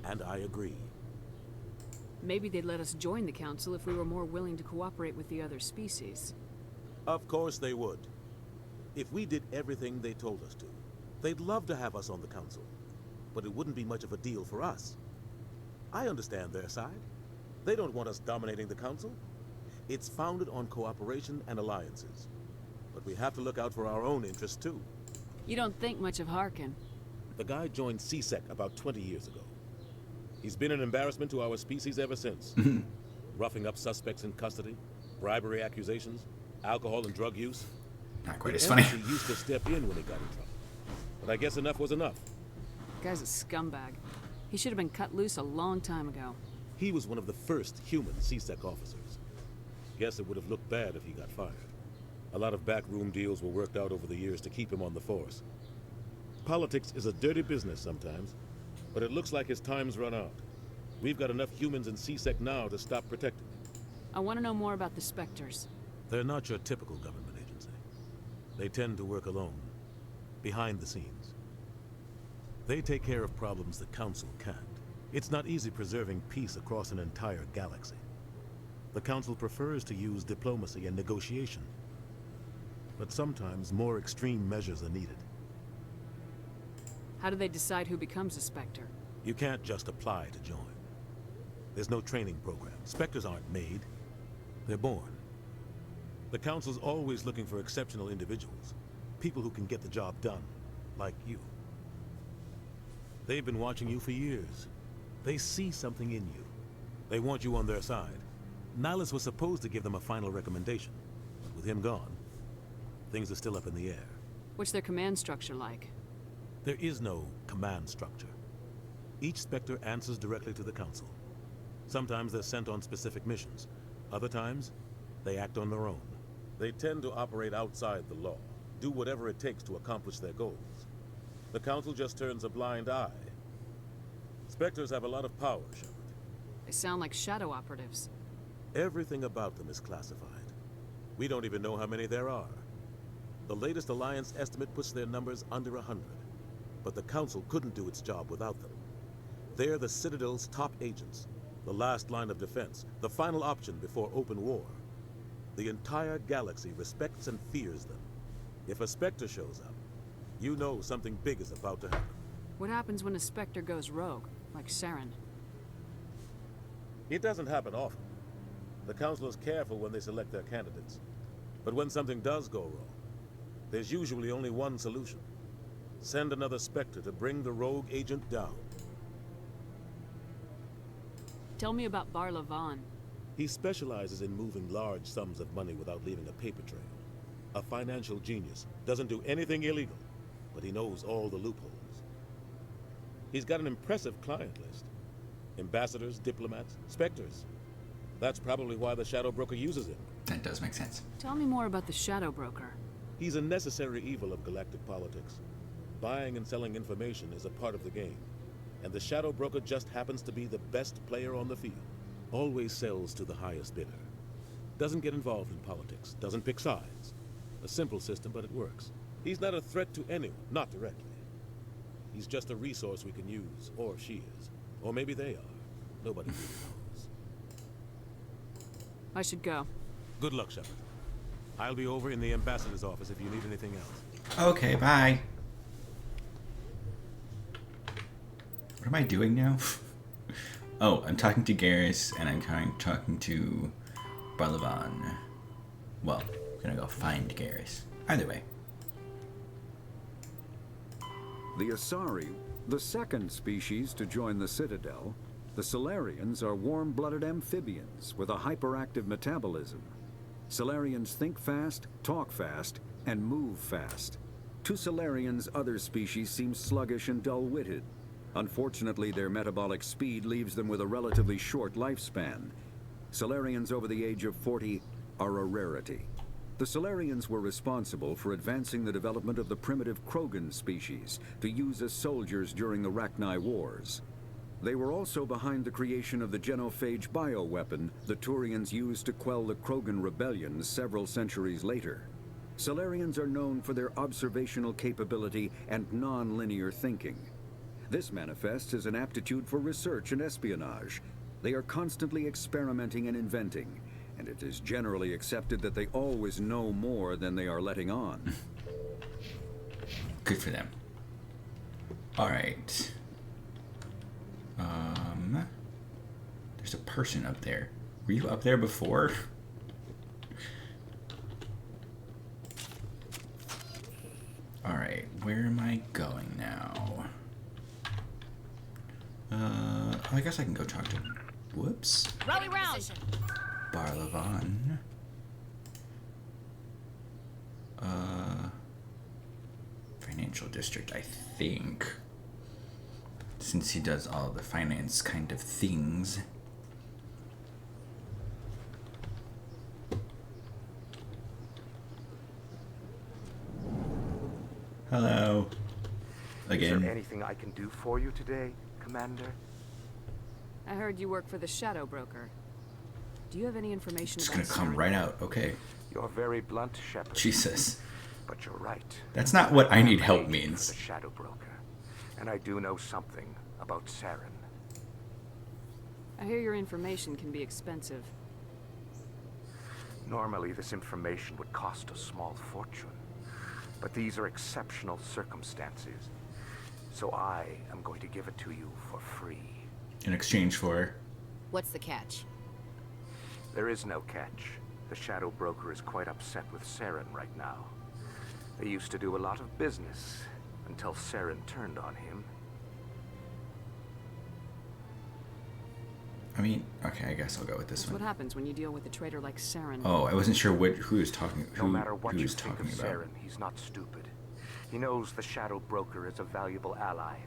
And I agree. Maybe they'd let us join the Council if we were more willing to cooperate with the other species. Of course they would. If we did everything they told us to, they'd love to have us on the Council. But it wouldn't be much of a deal for us. I understand their side. They don't want us dominating the Council. It's founded on cooperation and alliances. But we have to look out for our own interests, too. You don't think much of Harkin. The guy joined CSEC about 20 years ago. He's been an embarrassment to our species ever since. Roughing up suspects in custody, bribery accusations, alcohol and drug use. Not quite as funny. He used to step in when he got in trouble. But I guess enough was enough. The guy's a scumbag. He should have been cut loose a long time ago. He was one of the first human CSEC officers. Guess it would have looked bad if he got fired. A lot of backroom deals were worked out over the years to keep him on the force. Politics is a dirty business sometimes, but it looks like his time's run out. We've got enough humans in CSEC now to stop protecting him. I want to know more about the Spectres. They're not your typical government agency. They tend to work alone, behind the scenes. They take care of problems the Council can't. It's not easy preserving peace across an entire galaxy. The Council prefers to use diplomacy and negotiation. But sometimes more extreme measures are needed. How do they decide who becomes a Spectre? You can't just apply to join. There's no training program. Spectres aren't made. They're born. The Council's always looking for exceptional individuals. People who can get the job done, like you. They've been watching you for years. They see something in you. They want you on their side. Nihilus was supposed to give them a final recommendation, but with him gone, things are still up in the air. What's their command structure like? There is no command structure. Each Spectre answers directly to the Council. Sometimes they're sent on specific missions. Other times, they act on their own. They tend to operate outside the law, do whatever it takes to accomplish their goals. The Council just turns a blind eye. Spectres have a lot of power, Shepard. They sound like shadow operatives. Everything about them is classified. We don't even know how many there are. The latest Alliance estimate puts their numbers under 100. But the Council couldn't do its job without them. They're the Citadel's top agents, the last line of defense, the final option before open war. The entire galaxy respects and fears them. If a Spectre shows up, you know something big is about to happen. What happens when a Spectre goes rogue, like Saren? It doesn't happen often. The Council is careful when they select their candidates. But when something does go wrong, there's usually only one solution. Send another Spectre to bring the rogue agent down. Tell me about Barlavan. He specializes in moving large sums of money without leaving a paper trail. A financial genius, doesn't do anything illegal, but he knows all the loopholes. He's got an impressive client list. Ambassadors, diplomats, Spectres. That's probably why the Shadow Broker uses him. That does make sense. Tell me more about the Shadow Broker. He's a necessary evil of galactic politics. Buying and selling information is a part of the game. And the Shadow Broker just happens to be the best player on the field. Always sells to the highest bidder. Doesn't get involved in politics. Doesn't pick sides. A simple system, but it works. He's not a threat to anyone, not directly. He's just a resource we can use, or she is. Or maybe they are. Nobody really knows. I should go. Good luck, Shepard. I'll be over in the ambassador's office if you need anything else. Okay, bye. What am I doing now? Oh, I'm talking to Garrus, and I'm talking to Barlavan. Well, I'm gonna go find Garrus. Either way. The Asari, the second species to join the Citadel, the Solarians are warm-blooded amphibians with a hyperactive metabolism. Solarians think fast, talk fast, and move fast. To Solarians, other species seem sluggish and dull-witted. Unfortunately, their metabolic speed leaves them with a relatively short lifespan. Solarians over the age of 40 are a rarity. The Solarians were responsible for advancing the development of the primitive Krogan species to use as soldiers during the Rachni Wars. They were also behind the creation of the genophage bioweapon the Turians used to quell the Krogan rebellions several centuries later. Solarians are known for their observational capability and non-linear thinking. This manifests as an aptitude for research and espionage. They are constantly experimenting and inventing, and it is generally accepted that they always know more than they are letting on. Good for them. Alright. There's a person up there. Were you up there before? Alright, where am I going now? I guess I can go talk to him. Whoops. Rally round. Barlavan. Financial district, I think. Since he does all the finance kind of things. Hello. Again. Is there anything I can do for you today, Commander? I heard you work for the Shadow Broker. Do you have any information It's about gonna come Saren? right out, okay. You're very blunt, Shepard. Jesus. But you're right. That's not what I need help I'm an agent means. for the Shadow Broker, and I do know something about Saren. I hear your information can be expensive. Normally, this information would cost a small fortune. But these are exceptional circumstances. So I am going to give it to you for free. In exchange for... What's the catch? There is no catch. The Shadow Broker is quite upset with Saren right now. They used to do a lot of business until Saren turned on him. I mean, okay, I guess I'll go with this That's one. what happens when you deal with a traitor like Saren. Oh, I wasn't sure who he was talking. No matter what he you was think talking of about. Saren, he's not stupid. He knows the Shadow Broker is a valuable ally.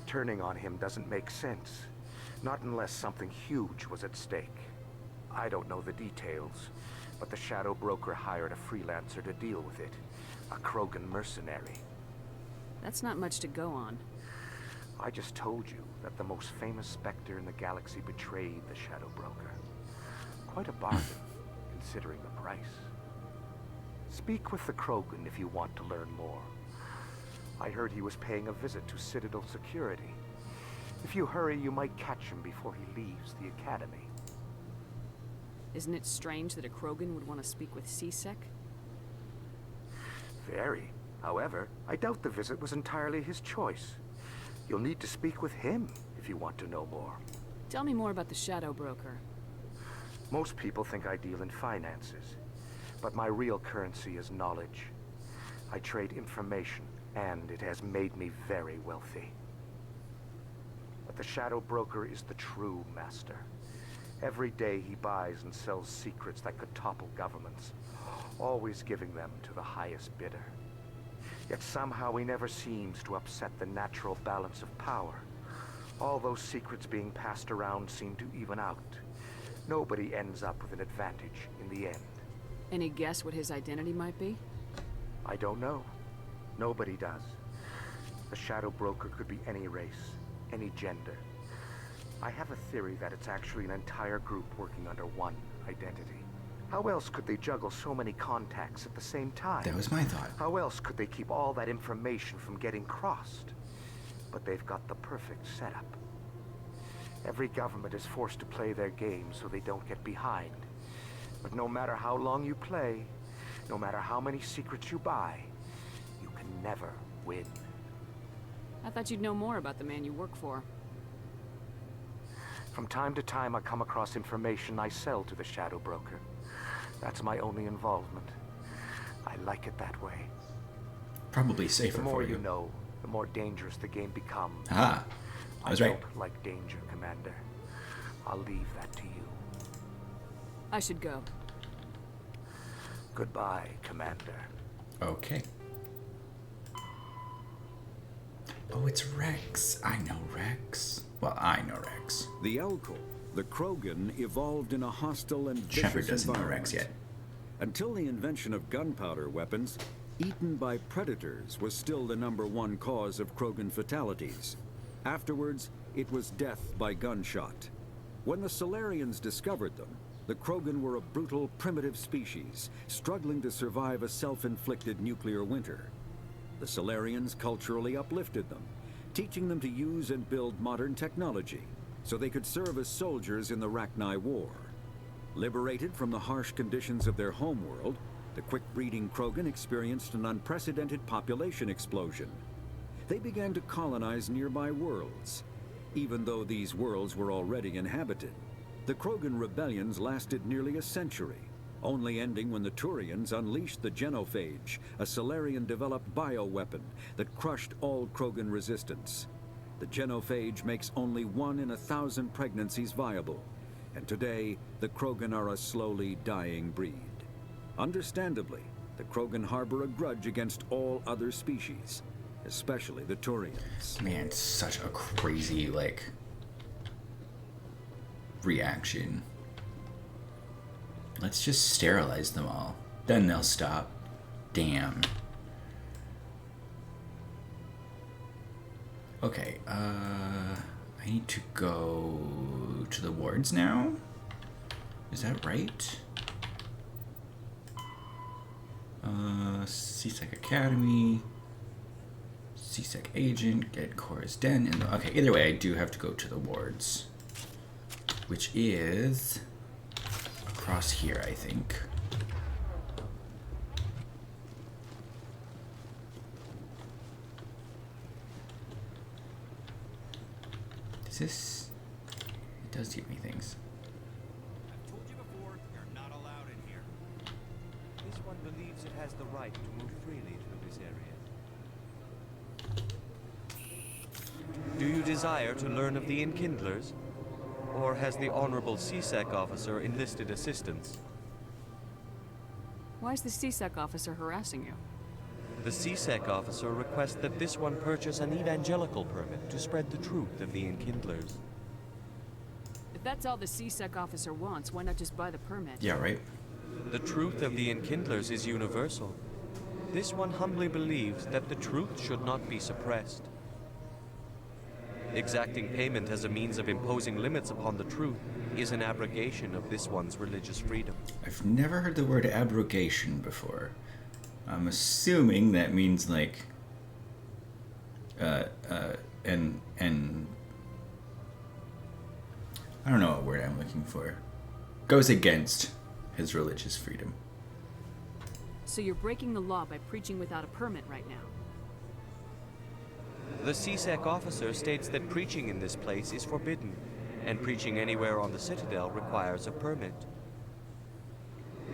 Turning on him doesn't make sense. Not unless something huge was at stake. I don't know the details, but the Shadow Broker hired a freelancer to deal with it. A Krogan mercenary. That's not much to go on. I just told you that the most famous Spectre in the galaxy betrayed the Shadow Broker. Quite a bargain, considering the price. Speak with the Krogan if you want to learn more. I heard he was paying a visit to Citadel security. If you hurry, you might catch him before he leaves the Academy. Isn't it strange that a Krogan would want to speak with C-Sec? Very. However, I doubt the visit was entirely his choice. You'll need to speak with him if you want to know more. Tell me more about the Shadow Broker. Most people think I deal in finances, but my real currency is knowledge. I trade information, and it has made me very wealthy. But the Shadow Broker is the true master. Every day he buys and sells secrets that could topple governments, always giving them to the highest bidder. Yet somehow he never seems to upset the natural balance of power. All those secrets being passed around seem to even out. Nobody ends up with an advantage in the end. Any guess what his identity might be? I don't know. Nobody does. The Shadow Broker could be any race, any gender. I have a theory that it's actually an entire group working under one identity. How else could they juggle so many contacts at the same time? That was my thought. How else could they keep all that information from getting crossed? But they've got the perfect setup. Every government is forced to play their game so they don't get behind. But no matter how long you play, no matter how many secrets you buy, you can never win. I thought you'd know more about the man you work for. From time to time, I come across information I sell to the Shadow Broker. That's my only involvement. I like it that way. Probably safer for you. The more for you. you know, the more dangerous the game becomes. Ah, I was right. don't like danger, Commander. I'll leave that to you. I should go. Goodbye, Commander. Okay. Oh, it's Rex. I know Rex. Well, I know Rex. The Elcor, the Krogan, evolved in a hostile and Shepard vicious doesn't know environment. Rex yet. Until the invention of gunpowder weapons, eaten by predators was still the #1 cause of Krogan fatalities. Afterwards, it was death by gunshot. When the Solarians discovered them, the Krogan were a brutal, primitive species, struggling to survive a self-inflicted nuclear winter. The Solarians culturally uplifted them, teaching them to use and build modern technology, so they could serve as soldiers in the Rachni War. Liberated from the harsh conditions of their homeworld, the quick-breeding Krogan experienced an unprecedented population explosion. They began to colonize nearby worlds. Even though these worlds were already inhabited, the Krogan rebellions lasted nearly a century, only ending when the Turians unleashed the Genophage, a Solarian-developed bioweapon that crushed all Krogan resistance. The Genophage makes only 1 in 1,000 pregnancies viable, and today, the Krogan are a slowly dying breed. Understandably, the Krogan harbor a grudge against all other species, especially the Turians. Man, such a crazy, reaction. Let's just sterilize them all. Then they'll stop. Damn. Okay, I need to go to the wards now? Is that right? C-Sec Academy, C-Sec Agent, get Cora's Den, and okay, either way, I do have to go to the wards, which is across here, I think. Does this? It does give me things. I've told you before, you're not allowed in here. This one believes it has the right to move freely through this area. Do you desire to learn of the Enkindlers? Or has the Honorable CSEC officer enlisted assistance? Why is the CSEC officer harassing you? The CSEC officer requests that this one purchase an evangelical permit to spread the truth of the Enkindlers. If that's all the CSEC officer wants, why not just buy the permit? Yeah, right. The truth of the Enkindlers is universal. This one humbly believes that the truth should not be suppressed. Exacting payment as a means of imposing limits upon the truth is an abrogation of this one's religious freedom. I've never heard the word abrogation before. I'm assuming that means like and I don't know what word I'm looking for. Goes against his religious freedom. So you're breaking the law by preaching without a permit right now. The CSEC officer states that preaching in this place is forbidden, and preaching anywhere on the Citadel requires a permit.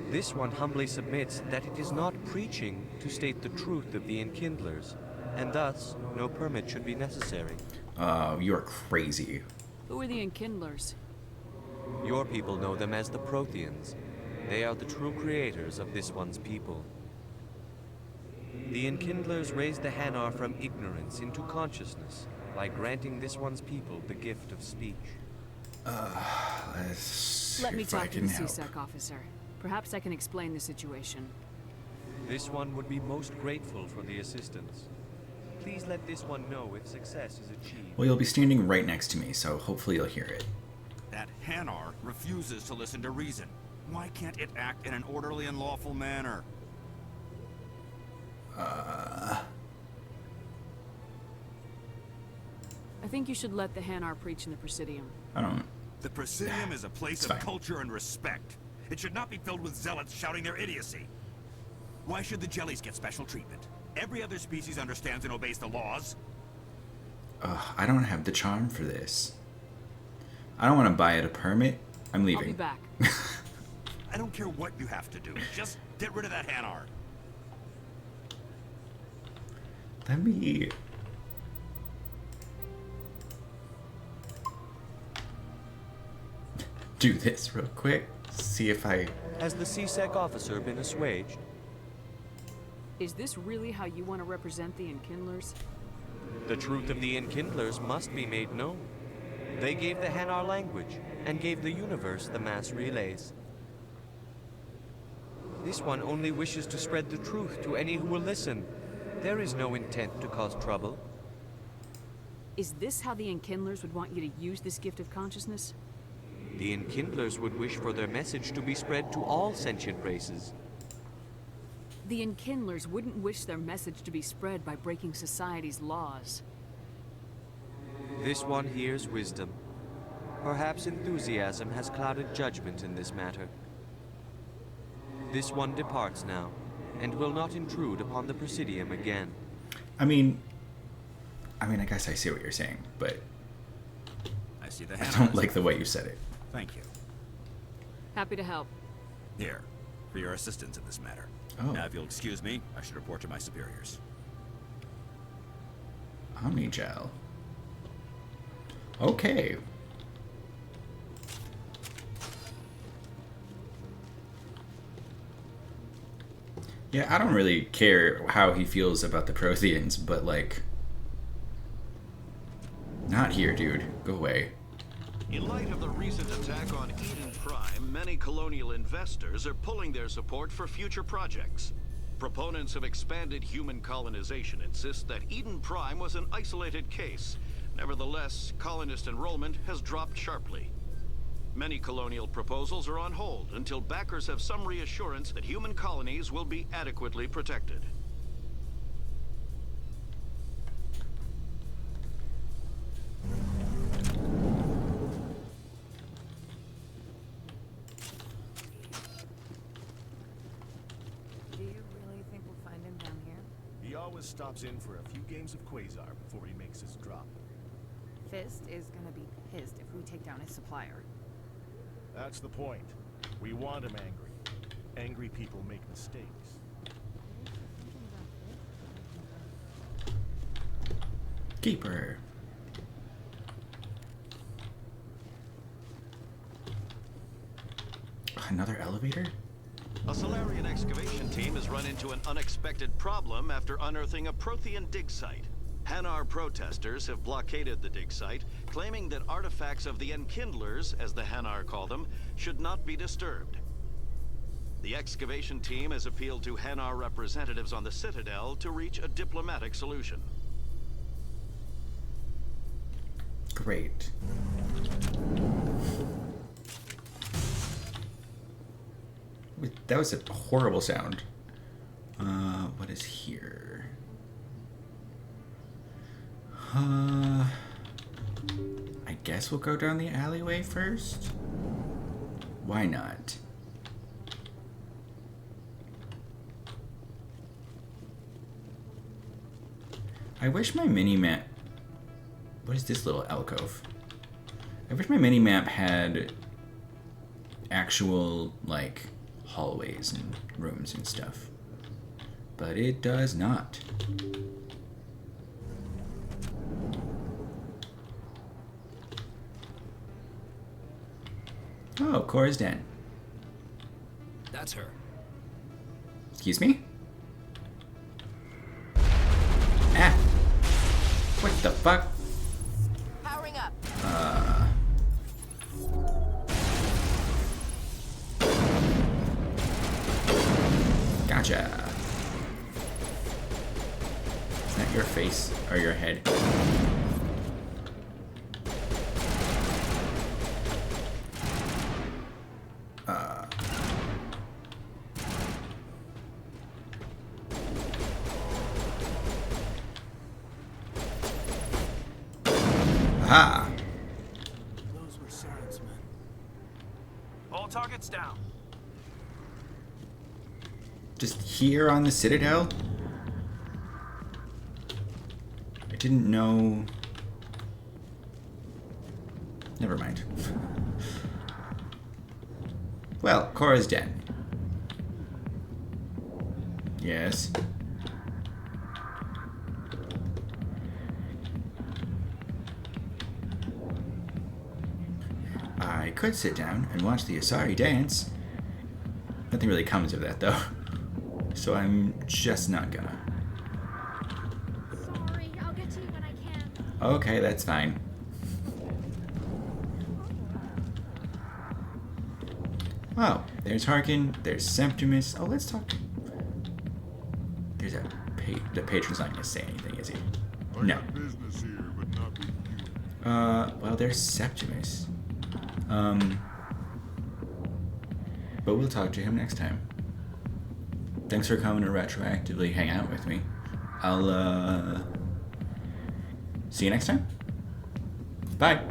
This one humbly submits that it is not preaching to state the truth of the Enkindlers, and thus no permit should be necessary. You're crazy. Who are the Enkindlers? Your people know them as the Protheans. They are the true creators of this one's people. The Enkindlers raised the Hanar from ignorance into consciousness by granting this one's people the gift of speech. Let me talk to the CSEC officer. Perhaps I can explain the situation. This one would be most grateful for the assistance. Please let this one know if success is achieved. Well, you'll be standing right next to me, so hopefully you'll hear it. That Hanar refuses to listen to reason. Why can't it act in an orderly and lawful manner? I think you should let the Hanar preach in the Presidium. I don't... The Presidium is a place of culture and respect. It should not be filled with zealots shouting their idiocy. Why should the jellies get special treatment? Every other species understands and obeys the laws. I don't have the charm for this. I don't want to buy it a permit. I'm leaving. I'll be back. I don't care what you have to do. Just get rid of that Hanar. Let me... do this real quick. See if I... Has the CSEC officer been assuaged? Is this really how you want to represent the Enkindlers? The truth of the Enkindlers must be made known. They gave the Hanar language, and gave the universe the mass relays. This one only wishes to spread the truth to any who will listen. There is no intent to cause trouble. Is this how the Enkindlers would want you to use this gift of consciousness? The Enkindlers would wish for their message to be spread to all sentient races. The Enkindlers wouldn't wish their message to be spread by breaking society's laws. This one hears wisdom. Perhaps enthusiasm has clouded judgment in this matter. This one departs now, and will not intrude upon the Presidium again. I mean, I guess I see what you're saying, but I see the I don't like the way you said it. Thank you. Happy to help. Here, for your assistance in this matter. Oh. Now, if you'll excuse me, I should report to my superiors. Omnigel. Okay. Yeah, I don't really care how he feels about the Protheans, but like... Not here, dude. Go away. In light of the recent attack on Eden Prime, many colonial investors are pulling their support for future projects. Proponents of expanded human colonization insist that Eden Prime was an isolated case. Nevertheless, colonist enrollment has dropped sharply. Many colonial proposals are on hold until backers have some reassurance that human colonies will be adequately protected. Do you really think we'll find him down here? He always stops in for a few games of Quasar before he makes his drop. Fist is gonna be pissed if we take down his supplier. That's the point. We want him angry. Angry people make mistakes. Keeper. Another elevator? A Solarian excavation team has run into an unexpected problem after unearthing a Prothean dig site. Hanar protesters have blockaded the dig site, claiming that artifacts of the Enkindlers, as the Hanar call them, should not be disturbed. The excavation team has appealed to Hanar representatives on the Citadel to reach a diplomatic solution. Great. That was a horrible sound. What is here? I guess we'll go down the alleyway first. Why not? I wish my mini-map... What is this little alcove? I wish my mini-map had actual, like, hallways and rooms and stuff. But it does not. Oh, Cora's den. That's her. Excuse me? Ah! What the fuck? Powering up. Gotcha. Is that your face or your head? Aha! Those were Saren's men. All targets down. Just here on the Citadel? I didn't know... Never mind. Well, Cora's den. Yes. I could sit down and watch the Asari dance. Nothing really comes of that, though. So I'm just not gonna. Sorry, I'll get to you when I can. Okay, that's fine. Wow, there's Harkin, there's Septimus. Oh, let's talk. There's a the patron's not gonna say anything, is he? No. Business here, but not with you. Well, there's Septimus. But we'll talk to him next time. Thanks for coming to retroactively hang out with me. I'll, see you next time. Bye.